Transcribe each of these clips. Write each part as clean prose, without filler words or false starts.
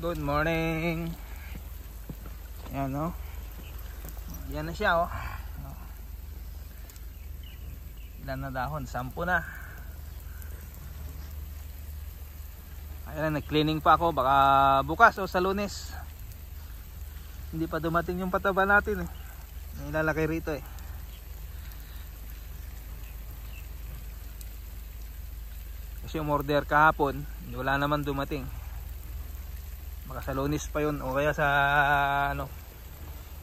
Good morning. Yan o. Yan na siya o. Ilan na dahon? 10 na. Ayan, nag-cleaning pa ako. Baka bukas o sa Lunes. Hindi pa dumating yung pataba natin eh. May ilalagay rito eh. Kasi umorder kahapon, wala naman dumating. Baka sa Lunes pa yun o kaya sa ano.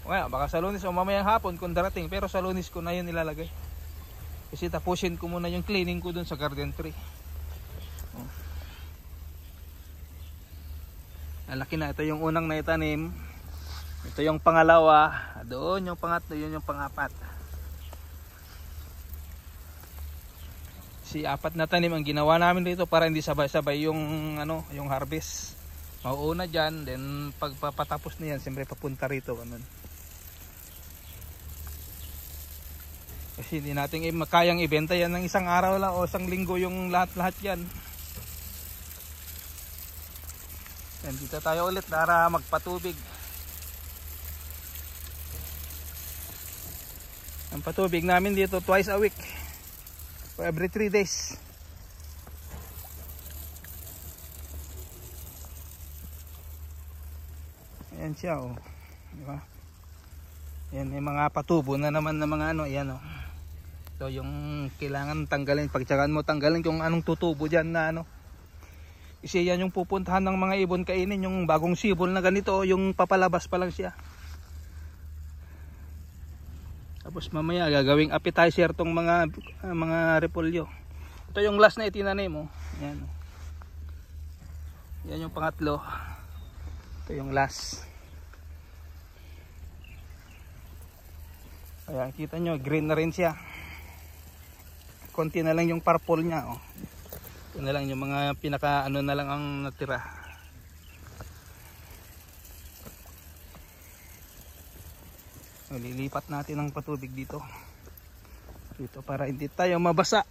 O kaya baka sa Lunes o mamayang hapon kung darating, pero sa Lunes ko na yun ilalagay. Kasi tapusin ko muna yung cleaning ko dun sa garden tree. Laki na, ito yung unang naitanim. Ito yung pangalawa, doon yung pangatlo, yun yung pangapat. Si apat na tanim ang ginawa namin dito para hindi sabay-sabay yung ano, yung harvest. Mauuna diyan, then pagpapatapos na yan, siyempre papunta rito ganun. Kasi hindi natin makayang ibenta yan ng isang araw lang o isang linggo yung lahat-lahat yan. Yan, dito tayo ulit para magpatubig. Ang patubig namin dito twice a week. For every 3 days. Ayan siya oh. Diba? Ayan, may mga patubo na naman na mga ano. Ayan oh. So yung kailangan tanggalin. Pagtsagaan mo tanggalin kung anong tutubo dyan na ano. Kasi yan yung pupuntahan ng mga ibon kainin. Yung bagong sibol na ganito oh, yung papalabas pa lang siya. Tapos mamaya gagawing appetizer tong mga repolyo. Ito yung last na itinanim mo. Yan. Yan yung pangatlo. Ito yung last. Ayan, kita nyo, green na rin siya. Konti na lang yung purple niya. Oh. Ito na lang yung mga pinaka ano na lang ang natira. Lilipat natin ang patubig dito para hindi tayo mabasa.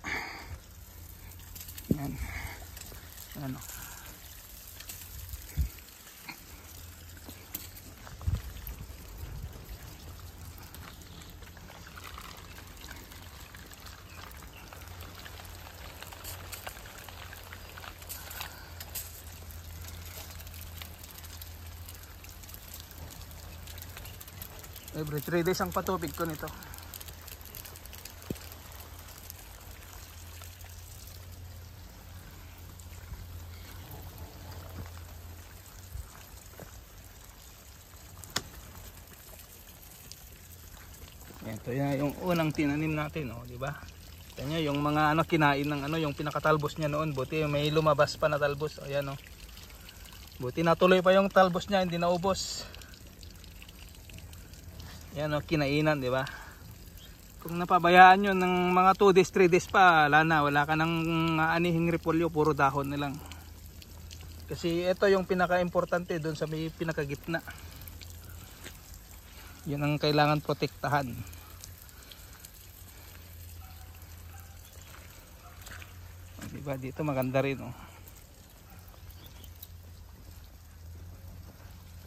Yan. Ano. Every 3 days ang patubig ko nito. Ito yan yung unang tinanim natin, oh, di ba? Ito niya yung mga ano kinain ng ano, yung pinakatalbos niya noon, buti may lumabas pa na talbos. Ayan oh. Buti natuloy pa yung talbos niya, hindi naubos. Yan o, kinainan, di ba? Kung napabayaan nyo ng mga 2 days, 3 days pa, wala ka ng anihing repolyo, puro dahon na lang. Kasi ito yung pinaka-importante doon sa may pinakagitna. Yun ang kailangan protektahan. Di ba? Dito maganda rin o.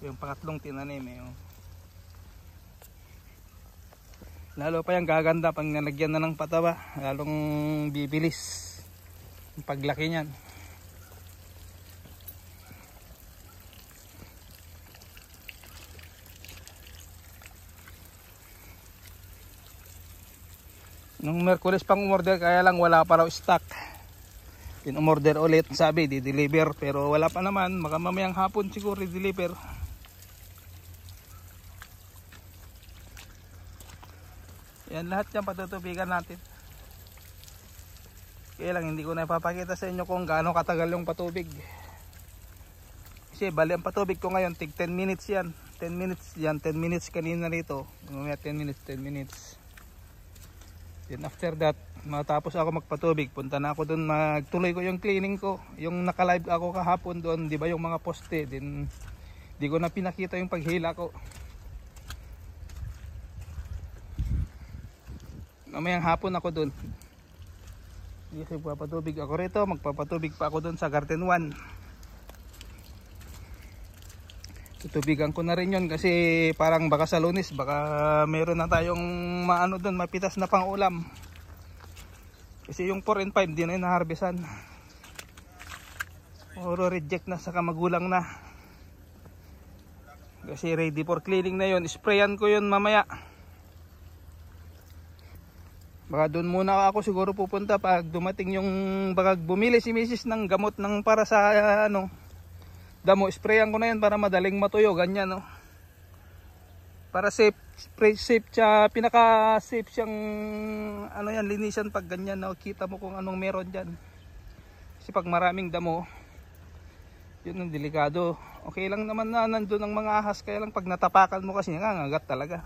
Yung pangatlong tinanim eh o. Lalo pa yung gaganda pag nalagyan na ng pataba, lalong bibilis ang paglaki niyan. Nung Merkulis pang umorder, kaya lang wala pa raw stock. Umorder ulit, sabi di-deliver, pero wala pa naman. Baka mamayang hapon siguro di-deliver. Yan lahat yan patutubigan natin. Kaya lang hindi ko na ipapakita sa inyo kung gaano katagal yung patubig. Kasi bali ang patubig ko ngayon tig 10 minutes yan. 10 minutes yan, 10 minutes kanina rito. Mamaya 10 minutes. Then after that, matapos ako magpatubig, punta na ako doon, magtuloy ko yung cleaning ko. Yung naka-live ako kahapon doon, di ba yung mga poste. Then di ko na pinakita yung paghila ko. Mamayang hapon ako doon. Kasi magpapatubig ako rito, magpapatubig pa ako doon sa garden 1. tutubigan ko na rin yun kasi parang baka sa Lunes baka meron na tayong maano doon, mapitas na pang ulam. Kasi yung 4 and 5 di na yun naharbesan. Puro reject na, saka magulang na. Kasi ready for cleaning na yun. Sprayan ko yun mamaya. Baka doon muna ako siguro pupunta pag dumating yung baka bumili si Mrs. ng gamot ng para sa damo. Sprayan ko na yan para madaling matuyo, ganyan no. Para safe, safe siya, pinaka safe siyang ano yan, linisan pag ganyan no. Kita mo kung anong meron diyan. Kasi pag maraming damo, yun ang delikado. Okay lang naman na nandun ang mga ahas, kaya lang pag natapakan mo kasi nangangagat talaga.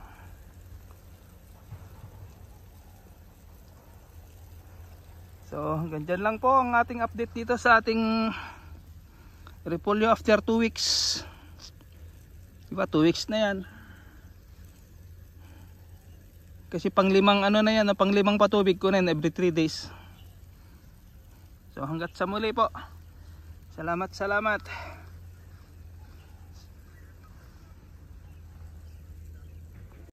So hanggang dyan lang po ang ating update dito sa ating repolyo after 2 weeks. Diba 2 weeks na yan. Kasi panglimang ano na yan, panglimang patubig ko na yan every 3 days. So hanggat sa muli po. Salamat.